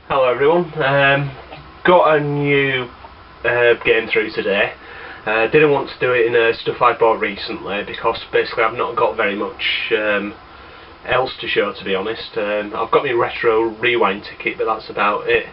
Hello everyone, got a new game through today. Didn't want to do it in stuff I bought recently because basically I've not got very much else to show, to be honest. I've got my retro rewind ticket, but that's about it.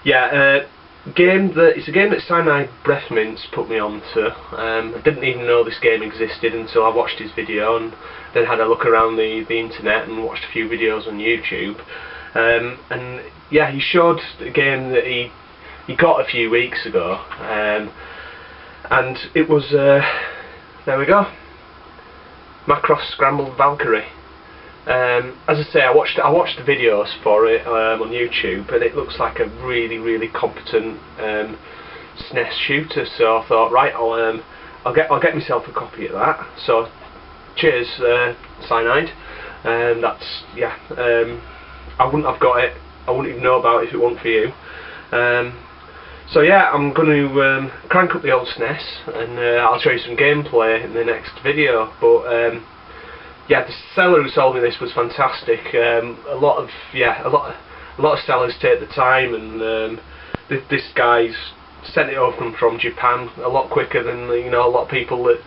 It's a game that Cyanidebreathmintz put me onto. I didn't even know this game existed until I watched his video and then had a look around the internet and watched a few videos on YouTube. And yeah, he showed a game that he got a few weeks ago, and it was there we go, Macross Scrambled Valkyrie. As I say, I watched the videos for it on YouTube, and it looks like a really competent SNES shooter. So I thought, right, I'll get myself a copy of that. So cheers, Cyanide. That's I wouldn't have got it. I wouldn't even know about it if it wasn't for you. So yeah, I'm going to crank up the old SNES, and I'll show you some gameplay in the next video. But yeah, the seller who sold me this was fantastic. A lot of sellers take the time, and this guy's sent it over from Japan a lot quicker than a lot of people that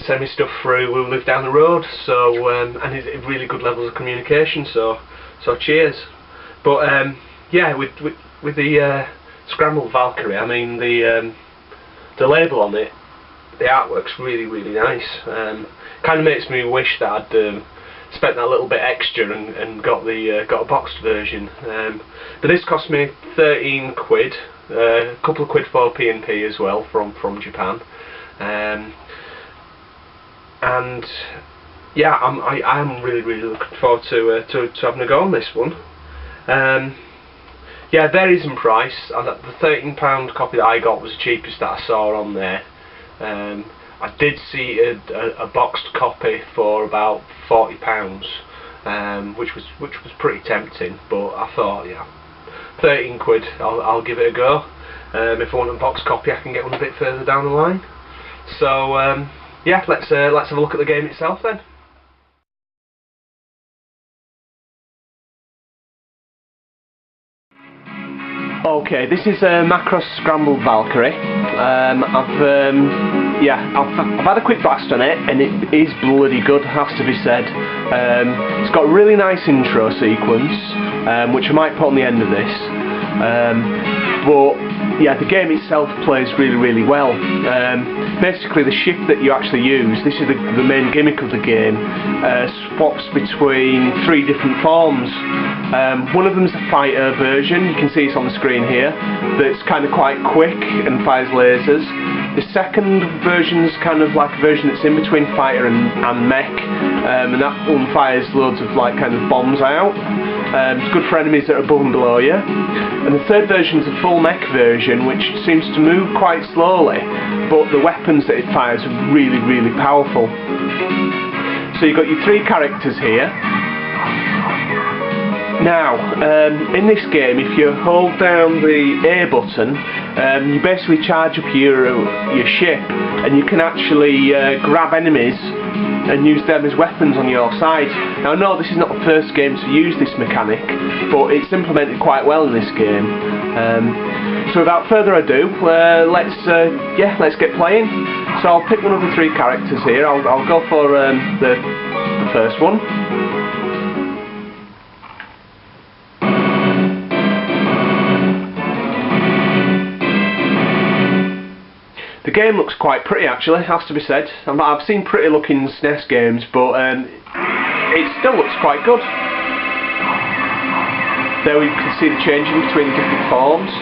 send me stuff through who live down the road. So and it's really good levels of communication. So cheers. But yeah, with the Scrambled Valkyrie, I mean the label on it, the artwork's really nice. Kind of makes me wish that I'd spent that little bit extra and got a boxed version. But this cost me 13 quid, a couple of quid for P&P as well from Japan. And yeah, I'm really looking forward to having a go on this one. Yeah, it varies in price. The £13 copy that I got was the cheapest that I saw on there. I did see a boxed copy for about £40, which was pretty tempting. But I thought, yeah, 13 quid, I'll give it a go. If I want a boxed copy, I can get one a bit further down the line. So yeah, let's have a look at the game itself then. Okay, this is Macross Scrambled Valkyrie. I've had a quick blast on it, and it is bloody good, has to be said. It's got a really nice intro sequence, which I might put on the end of this. But yeah, the game itself plays really well. Basically, the ship that you actually use, this is the main gimmick of the game, swaps between 3 different forms. One of them is the fighter version. You can see it's on the screen here. That's kind of quite quick and fires lasers. The second version is kind of like a version that's in between fighter and mech, and that one fires loads of kind of bombs out. It's good for enemies that are above and below you. And the third version is a full mech version, which seems to move quite slowly, but the weapons that it fires are really powerful. So you've got your 3 characters here. Now, in this game, if you hold down the A button, you basically charge up your ship, and you can actually grab enemies and use them as weapons on your side. Now, I know this is not the first game to use this mechanic, but it's implemented quite well in this game. So without further ado, let's get playing. So I'll pick one of the 3 characters here. I'll go for the first one. The game looks quite pretty, actually, has to be said. I've seen pretty looking SNES games, but it still looks quite good. There we can see the changing between the different forms.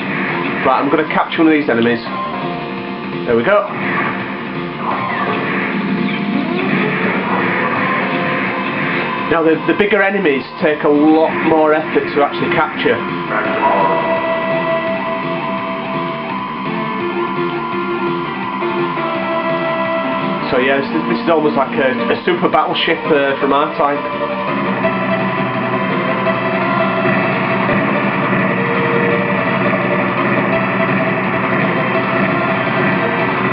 Right, I'm going to capture one of these enemies. There we go. Now the bigger enemies take a lot more effort to actually capture. So yeah, this is almost like a super battleship from our type.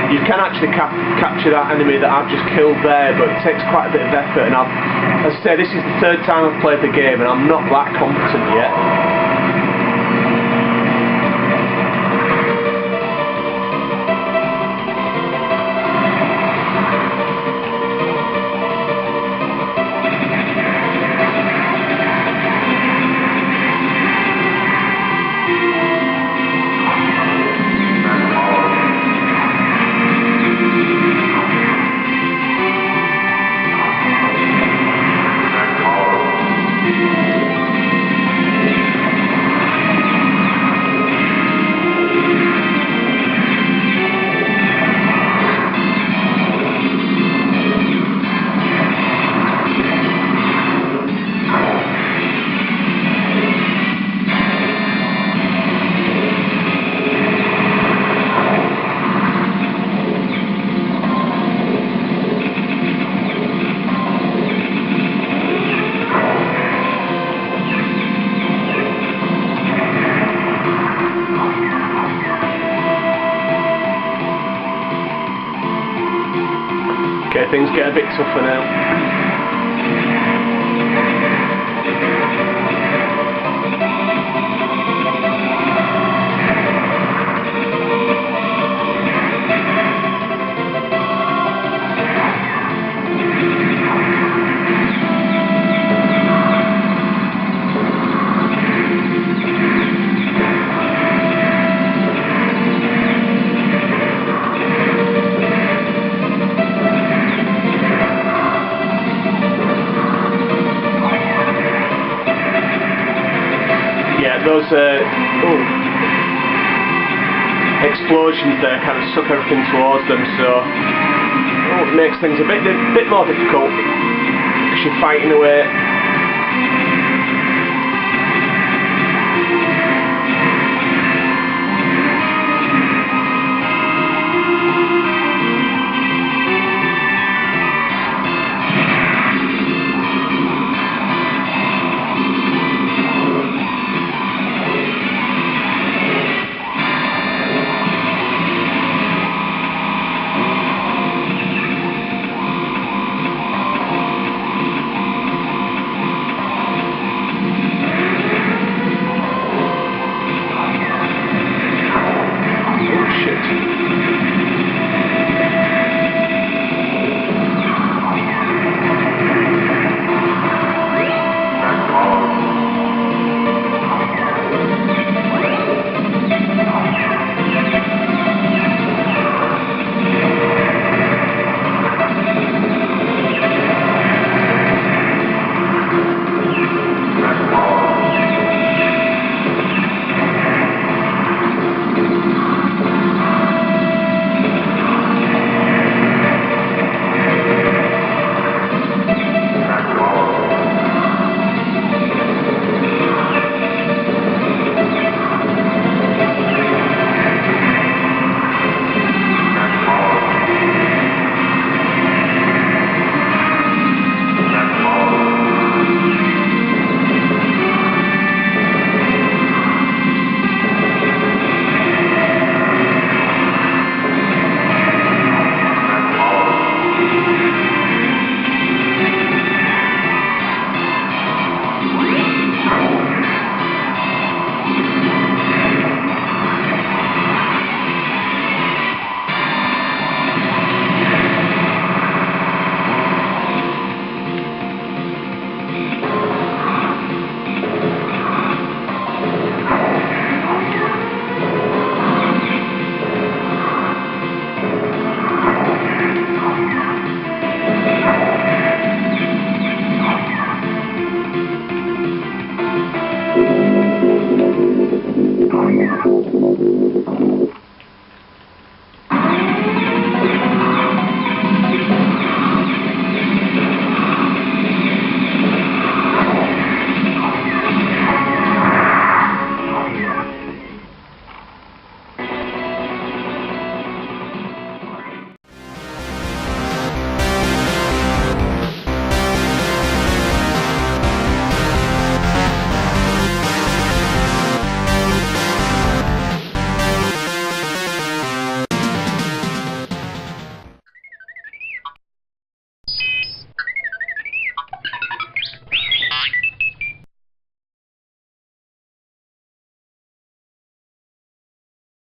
You've can actually capture that enemy that I've just killed there, but it takes quite a bit of effort, and as I say, this is the third time I've played the game and I'm not that competent yet. Okay, things get a bit tougher now. Those explosions there kind of suck everything towards them, so it makes things a bit more difficult because you're fighting away